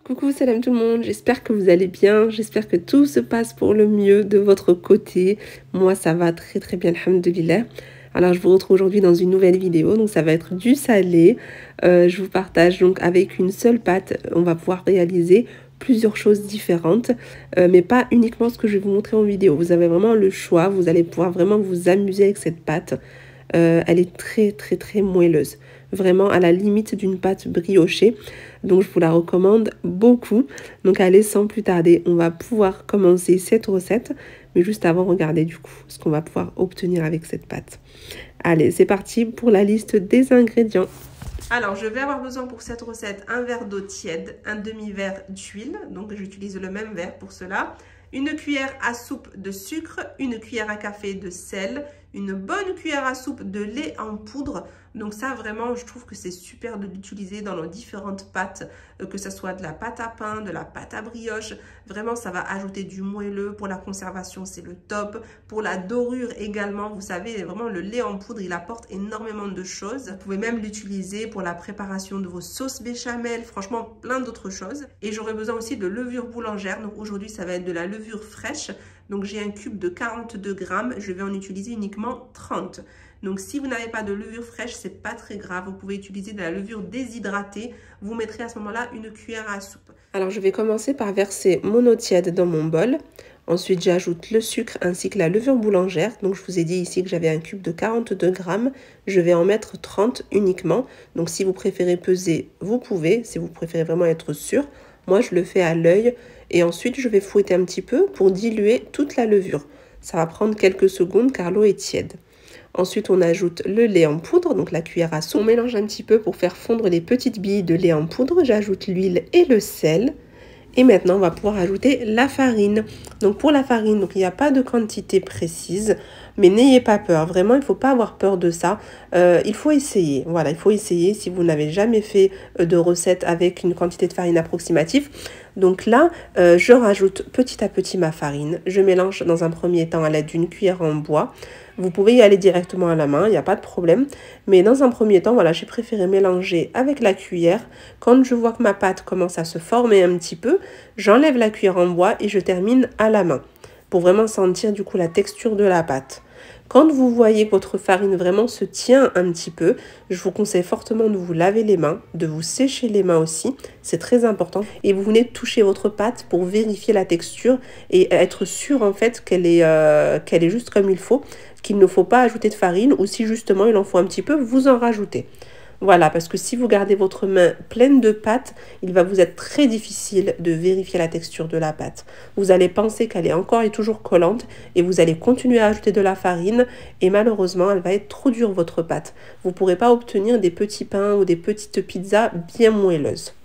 Coucou, salam tout le monde, j'espère que vous allez bien, j'espère que tout se passe pour le mieux de votre côté. Moi ça va très bien, alhamdoulilah. Alors je vous retrouve aujourd'hui dans une nouvelle vidéo, donc ça va être du salé. Je vous partage donc avec une seule pâte, on va pouvoir réaliser plusieurs choses différentes, mais pas uniquement ce que je vais vous montrer en vidéo. Vous avez vraiment le choix, vous allez pouvoir vraiment vous amuser avec cette pâte. Elle est très moelleuse, vraiment à la limite d'une pâte briochée, donc je vous la recommande beaucoup. Donc allez, sans plus tarder, on va pouvoir commencer cette recette, mais juste avant, regardez du coup ce qu'on va pouvoir obtenir avec cette pâte. Allez, c'est parti pour la liste des ingrédients. Alors, je vais avoir besoin pour cette recette un verre d'eau tiède, un demi-verre d'huile, donc j'utilise le même verre pour cela, une cuillère à soupe de sucre, une cuillère à café de sel, une bonne cuillère à soupe de lait en poudre. Donc ça, vraiment, je trouve que c'est super de l'utiliser dans nos différentes pâtes, que ce soit de la pâte à pain, de la pâte à brioche. Vraiment, ça va ajouter du moelleux. Pour la conservation, c'est le top. Pour la dorure également, vous savez, vraiment, le lait en poudre, il apporte énormément de choses. Vous pouvez même l'utiliser pour la préparation de vos sauces béchamel, franchement, plein d'autres choses. Et j'aurai besoin aussi de levure boulangère. Donc aujourd'hui, ça va être de la levure fraîche. Donc j'ai un cube de 42 grammes, je vais en utiliser uniquement 30. Donc si vous n'avez pas de levure fraîche, c'est pas très grave, vous pouvez utiliser de la levure déshydratée. Vous mettrez à ce moment-là une cuillère à soupe. Alors je vais commencer par verser mon eau tiède dans mon bol. Ensuite j'ajoute le sucre ainsi que la levure boulangère. Donc je vous ai dit ici que j'avais un cube de 42 grammes. Je vais en mettre 30 uniquement. Donc si vous préférez peser, vous pouvez. Si vous préférez vraiment être sûr, moi je le fais à l'œil. Et ensuite, je vais fouetter un petit peu pour diluer toute la levure. Ça va prendre quelques secondes car l'eau est tiède. Ensuite, on ajoute le lait en poudre, donc la cuillère à soupe. On mélange un petit peu pour faire fondre les petites billes de lait en poudre. J'ajoute l'huile et le sel. Et maintenant, on va pouvoir ajouter la farine. Donc pour la farine, donc, il n'y a pas de quantité précise, mais n'ayez pas peur. Vraiment, il ne faut pas avoir peur de ça. Il faut essayer. Voilà, il faut essayer si vous n'avez jamais fait de recette avec une quantité de farine approximative. Donc là, je rajoute petit à petit ma farine. Je mélange dans un premier temps à l'aide d'une cuillère en bois. Vous pouvez y aller directement à la main, il n'y a pas de problème. Mais dans un premier temps, voilà, j'ai préféré mélanger avec la cuillère. Quand je vois que ma pâte commence à se former un petit peu, j'enlève la cuillère en bois et je termine à la main pour vraiment sentir du coup la texture de la pâte. Quand vous voyez que votre farine vraiment se tient un petit peu, je vous conseille fortement de vous laver les mains, de vous sécher les mains aussi, c'est très important. Et vous venez toucher votre pâte pour vérifier la texture et être sûr en fait qu'elle est juste comme il faut, qu'il ne faut pas ajouter de farine ou si justement il en faut un petit peu, vous en rajoutez. Voilà, parce que si vous gardez votre main pleine de pâte, il va vous être très difficile de vérifier la texture de la pâte. Vous allez penser qu'elle est encore et toujours collante et vous allez continuer à ajouter de la farine et malheureusement, elle va être trop dure votre pâte. Vous ne pourrez pas obtenir des petits pains ou des petites pizzas bien moelleuses.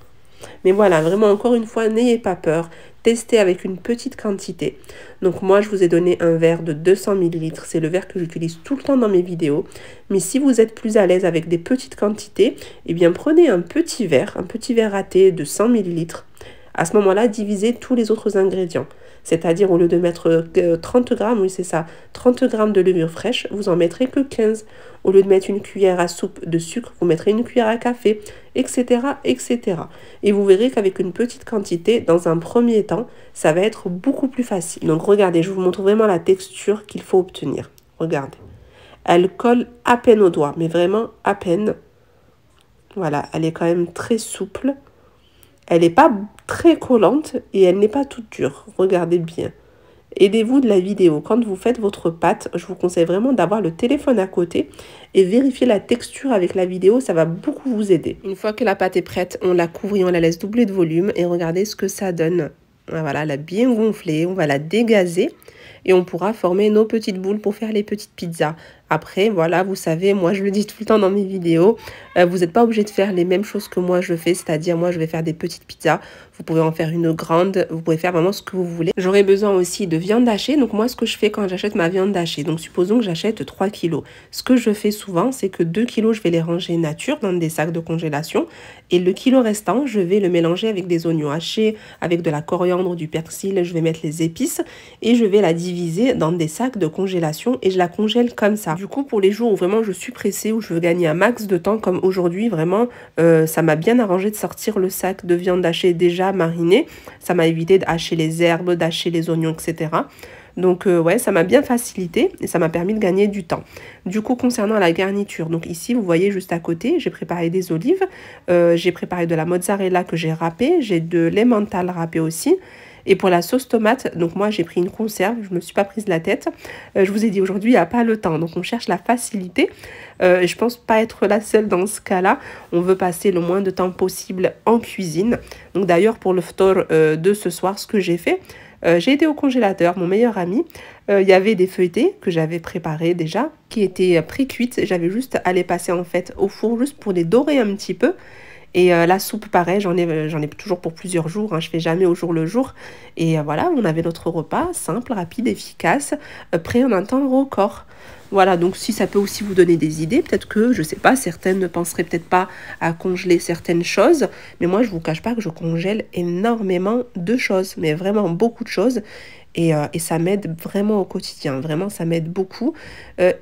Mais voilà, vraiment encore une fois, n'ayez pas peur. Testez avec une petite quantité. Donc moi, je vous ai donné un verre de 200 ml. C'est le verre que j'utilise tout le temps dans mes vidéos. Mais si vous êtes plus à l'aise avec des petites quantités, eh bien prenez un petit verre à thé de 100 ml. À ce moment-là, divisez tous les autres ingrédients. C'est-à-dire, au lieu de mettre 30 grammes, oui c'est ça, 30 grammes de levure fraîche, vous en mettrez que 15. Au lieu de mettre une cuillère à soupe de sucre, vous mettrez une cuillère à café, etc. Et vous verrez qu'avec une petite quantité, dans un premier temps, ça va être beaucoup plus facile. Donc regardez, je vous montre vraiment la texture qu'il faut obtenir. Regardez. Elle colle à peine aux doigts, mais vraiment à peine. Voilà, elle est quand même très souple. Elle n'est pas très collante et elle n'est pas toute dure. Regardez bien. Aidez-vous de la vidéo. Quand vous faites votre pâte, je vous conseille vraiment d'avoir le téléphone à côté et vérifier la texture avec la vidéo. Ça va beaucoup vous aider. Une fois que la pâte est prête, on la couvre et on la laisse doubler de volume. Et regardez ce que ça donne. Voilà, elle a bien gonflé. On va la dégazer et on pourra former nos petites boules pour faire les petites pizzas. Après, voilà, vous savez, moi je le dis tout le temps dans mes vidéos, vous n'êtes pas obligé de faire les mêmes choses que moi je fais, c'est-à-dire moi je vais faire des petites pizzas, vous pouvez en faire une grande, vous pouvez faire vraiment ce que vous voulez. J'aurai besoin aussi de viande hachée, donc moi ce que je fais quand j'achète ma viande hachée, donc supposons que j'achète 3 kilos. Ce que je fais souvent, c'est que 2 kilos, je vais les ranger nature dans des sacs de congélation et le kilo restant, je vais le mélanger avec des oignons hachés, avec de la coriandre, du persil, je vais mettre les épices et je vais la diviser dans des sacs de congélation et je la congèle comme ça. Du coup, pour les jours où vraiment je suis pressée, où je veux gagner un max de temps, comme aujourd'hui, vraiment, ça m'a bien arrangé de sortir le sac de viande hachée déjà marinée. Ça m'a évité d'hacher les herbes, d'hacher les oignons, etc. Donc ouais, ça m'a bien facilité et ça m'a permis de gagner du temps. Du coup, concernant la garniture, donc ici, vous voyez juste à côté, j'ai préparé des olives, j'ai préparé de la mozzarella que j'ai râpée, j'ai de l'emmental râpé aussi. Et pour la sauce tomate, donc moi j'ai pris une conserve, je ne me suis pas prise la tête. Je vous ai dit aujourd'hui, il n'y a pas le temps, donc on cherche la facilité. Je pense pas être la seule dans ce cas-là. On veut passer le moins de temps possible en cuisine. Donc d'ailleurs pour le ftor de ce soir, ce que j'ai fait, j'ai été au congélateur, mon meilleur ami. Il y avait des feuilletés que j'avais préparées déjà, qui étaient pré-cuites. J'avais juste à les passer en fait au four, juste pour les dorer un petit peu. Et la soupe, pareil, j'en ai toujours pour plusieurs jours. Hein, je fais jamais au jour le jour. Et voilà, on avait notre repas simple, rapide, efficace, prêt en un temps record. Voilà, donc si ça peut aussi vous donner des idées, peut-être que, je sais pas, certaines ne penseraient peut-être pas à congeler certaines choses, mais moi je vous cache pas que je congèle énormément de choses, mais vraiment beaucoup de choses. Et ça m'aide vraiment au quotidien, vraiment ça m'aide beaucoup.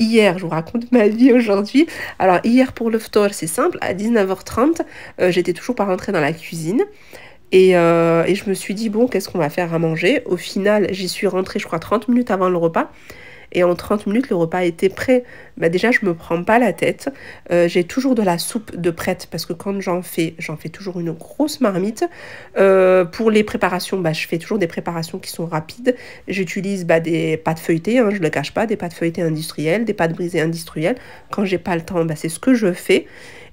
Hier, je vous raconte ma vie aujourd'hui. Alors hier pour le ftor, c'est simple, à 19h30, j'étais toujours pas rentrée dans la cuisine. Et je me suis dit, bon, qu'est-ce qu'on va faire à manger? Au final, j'y suis rentrée, je crois, 30 minutes avant le repas. Et en 30 minutes, le repas était prêt. Bah déjà, je me prends pas la tête. J'ai toujours de la soupe de prête parce que quand j'en fais toujours une grosse marmite. Pour les préparations, bah, je fais toujours des préparations qui sont rapides. J'utilise des pâtes feuilletées, hein, je ne le cache pas, des pâtes feuilletées industrielles, des pâtes brisées industrielles. Quand j'ai pas le temps, bah, c'est ce que je fais.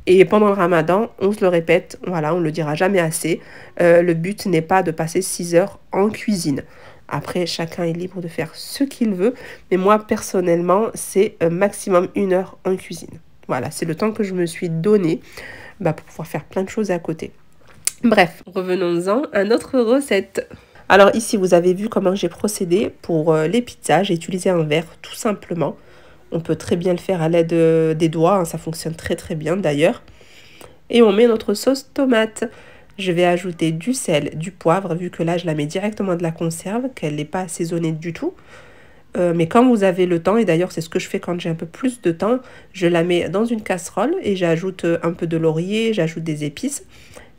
Et pendant le ramadan, on se le répète, voilà, on ne le dira jamais assez. Le but n'est pas de passer 6 heures en cuisine. Après, chacun est libre de faire ce qu'il veut. Mais moi, personnellement, c'est maximum 1 heure en cuisine. Voilà, c'est le temps que je me suis donné pour pouvoir faire plein de choses à côté. Bref, revenons-en à notre recette. Alors ici, vous avez vu comment j'ai procédé pour les pizzas. J'ai utilisé un verre, tout simplement. On peut très bien le faire à l'aide des doigts. Hein, ça fonctionne très très bien d'ailleurs. Et on met notre sauce tomate. Je vais ajouter du sel, du poivre, vu que là, je la mets directement de la conserve, qu'elle n'est pas assaisonnée du tout. Mais quand vous avez le temps, et d'ailleurs, c'est ce que je fais quand j'ai un peu plus de temps, je la mets dans une casserole et j'ajoute un peu de laurier, j'ajoute des épices.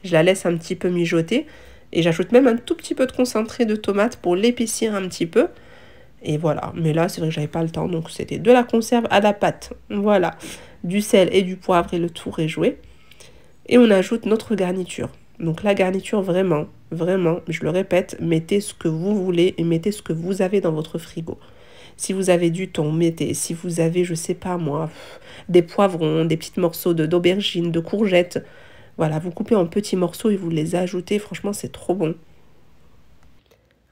Je la laisse un petit peu mijoter et j'ajoute même un tout petit peu de concentré de tomate pour l'épaissir un petit peu. Et voilà, mais là, c'est vrai que j'avais pas le temps, donc c'était de la conserve à la pâte. Voilà, du sel et du poivre et le tour est joué. Et on ajoute notre garniture. Donc la garniture, vraiment, je le répète, mettez ce que vous voulez et mettez ce que vous avez dans votre frigo. Si vous avez du thon, mettez. Si vous avez, je sais pas moi, des poivrons, des petits morceaux d'aubergines, de courgettes, voilà, vous coupez en petits morceaux et vous les ajoutez. Franchement, c'est trop bon.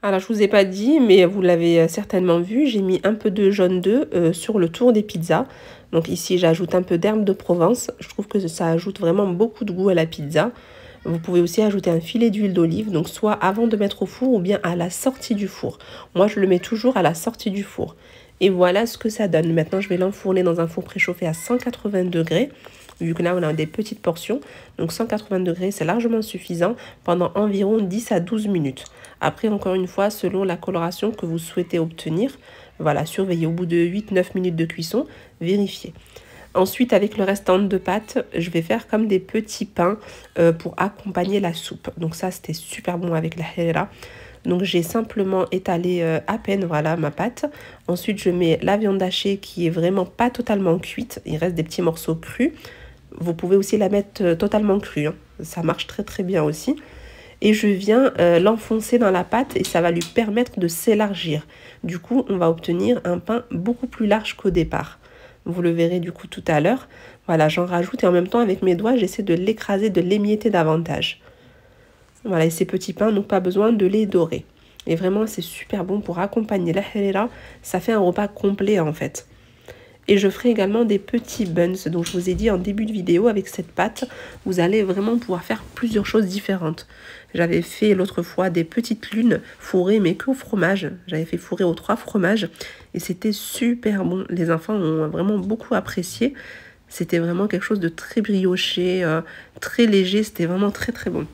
Alors, je vous ai pas dit, mais vous l'avez certainement vu, j'ai mis un peu de jaune d'œuf sur le tour des pizzas. Donc ici, j'ajoute un peu d'herbe de Provence. Je trouve que ça ajoute vraiment beaucoup de goût à la pizza. Vous pouvez aussi ajouter un filet d'huile d'olive, donc soit avant de mettre au four ou bien à la sortie du four. Moi, je le mets toujours à la sortie du four. Et voilà ce que ça donne. Maintenant, je vais l'enfourner dans un four préchauffé à 180 degrés. Vu que là, on a des petites portions. Donc 180 degrés, c'est largement suffisant pendant environ 10 à 12 minutes. Après, encore une fois, selon la coloration que vous souhaitez obtenir, voilà, surveillez au bout de 8-9 minutes de cuisson, vérifiez. Ensuite, avec le restant de pâtes, je vais faire comme des petits pains pour accompagner la soupe. Donc ça, c'était super bon avec la harira. Donc j'ai simplement étalé à peine, voilà, ma pâte. Ensuite, je mets la viande hachée qui est vraiment pas totalement cuite. Il reste des petits morceaux crus. Vous pouvez aussi la mettre totalement crue. Hein. Ça marche très très bien aussi. Et je viens l'enfoncer dans la pâte et ça va lui permettre de s'élargir. Du coup, on va obtenir un pain beaucoup plus large qu'au départ. Vous le verrez du coup tout à l'heure. Voilà, j'en rajoute et en même temps avec mes doigts, j'essaie de l'écraser, de l'émietter davantage. Voilà, et ces petits pains n'ont pas besoin de les dorer. Et vraiment, c'est super bon pour accompagner la harira. Ça fait un repas complet en fait. Et je ferai également des petits buns. Donc je vous ai dit en début de vidéo, avec cette pâte, vous allez vraiment pouvoir faire plusieurs choses différentes. J'avais fait l'autre fois des petites lunes fourrées, mais qu'au fromage. J'avais fait fourrer aux 3 fromages. Et c'était super bon. Les enfants ont vraiment beaucoup apprécié. C'était vraiment quelque chose de très brioché, très léger. C'était vraiment très très bon.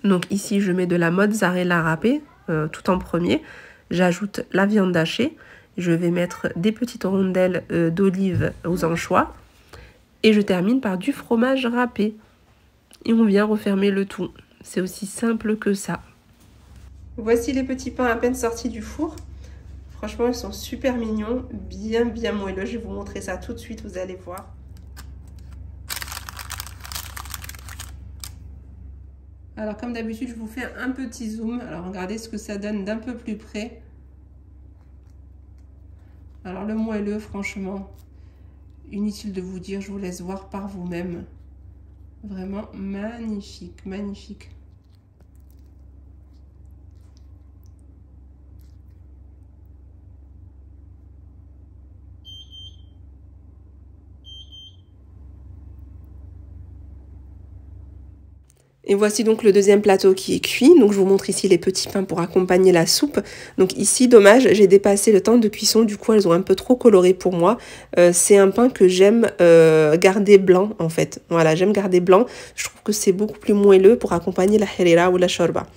Donc ici, je mets de la mozzarella râpée tout en premier. J'ajoute la viande hachée. Je vais mettre des petites rondelles d'olive aux anchois. Et je termine par du fromage râpé. Et on vient refermer le tout. C'est aussi simple que ça. Voici les petits pains à peine sortis du four. Franchement, ils sont super mignons, bien moelleux. Je vais vous montrer ça tout de suite, vous allez voir. Alors, comme d'habitude, je vous fais un petit zoom. Alors, regardez ce que ça donne d'un peu plus près. Alors, le moelleux, franchement, inutile de vous dire, je vous laisse voir par vous-même. Vraiment magnifique, magnifique. Et voici donc le deuxième plateau qui est cuit. Donc je vous montre ici les petits pains pour accompagner la soupe. Donc ici, dommage, j'ai dépassé le temps de cuisson. Du coup, elles ont un peu trop coloré pour moi. C'est un pain que j'aime garder blanc en fait. Voilà, j'aime garder blanc. Je trouve que c'est beaucoup plus moelleux pour accompagner la harira ou la shorba.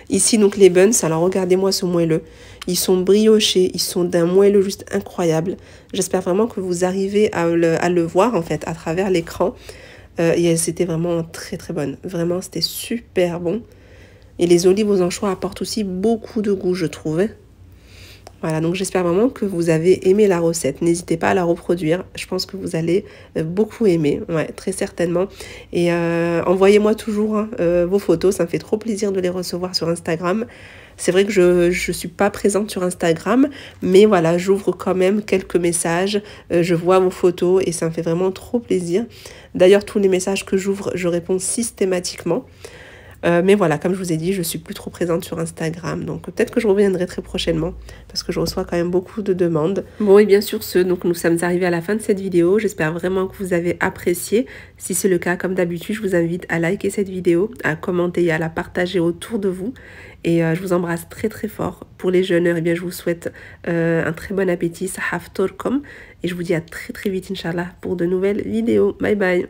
Ici donc les buns. Alors regardez-moi ce moelleux. Ils sont briochés. Ils sont d'un moelleux juste incroyable. J'espère vraiment que vous arrivez à le voir en fait à travers l'écran. Et c'était vraiment très bonne. Vraiment, c'était super bon. Et les olives aux anchois apportent aussi beaucoup de goût, je trouve. Voilà, donc j'espère vraiment que vous avez aimé la recette. N'hésitez pas à la reproduire. Je pense que vous allez beaucoup aimer. Ouais, très certainement. Et envoyez-moi toujours vos photos. Ça me fait trop plaisir de les recevoir sur Instagram. C'est vrai que je ne suis pas présente sur Instagram, mais voilà, j'ouvre quand même quelques messages, je vois vos photos et ça me fait vraiment trop plaisir. D'ailleurs, tous les messages que j'ouvre, je réponds systématiquement. Mais voilà, comme je vous ai dit, je suis plus trop présente sur Instagram. Donc peut-être que je reviendrai très prochainement parce que je reçois quand même beaucoup de demandes. Bon, et bien sûr ce, donc nous sommes arrivés à la fin de cette vidéo. J'espère vraiment que vous avez apprécié. Si c'est le cas, comme d'habitude, je vous invite à liker cette vidéo, à commenter et à la partager autour de vous. Et je vous embrasse très fort. Pour les jeûneurs, eh bien, je vous souhaite un très bon appétit. Sahaf Torkom. Et je vous dis à très vite, Inch'Allah, pour de nouvelles vidéos. Bye bye.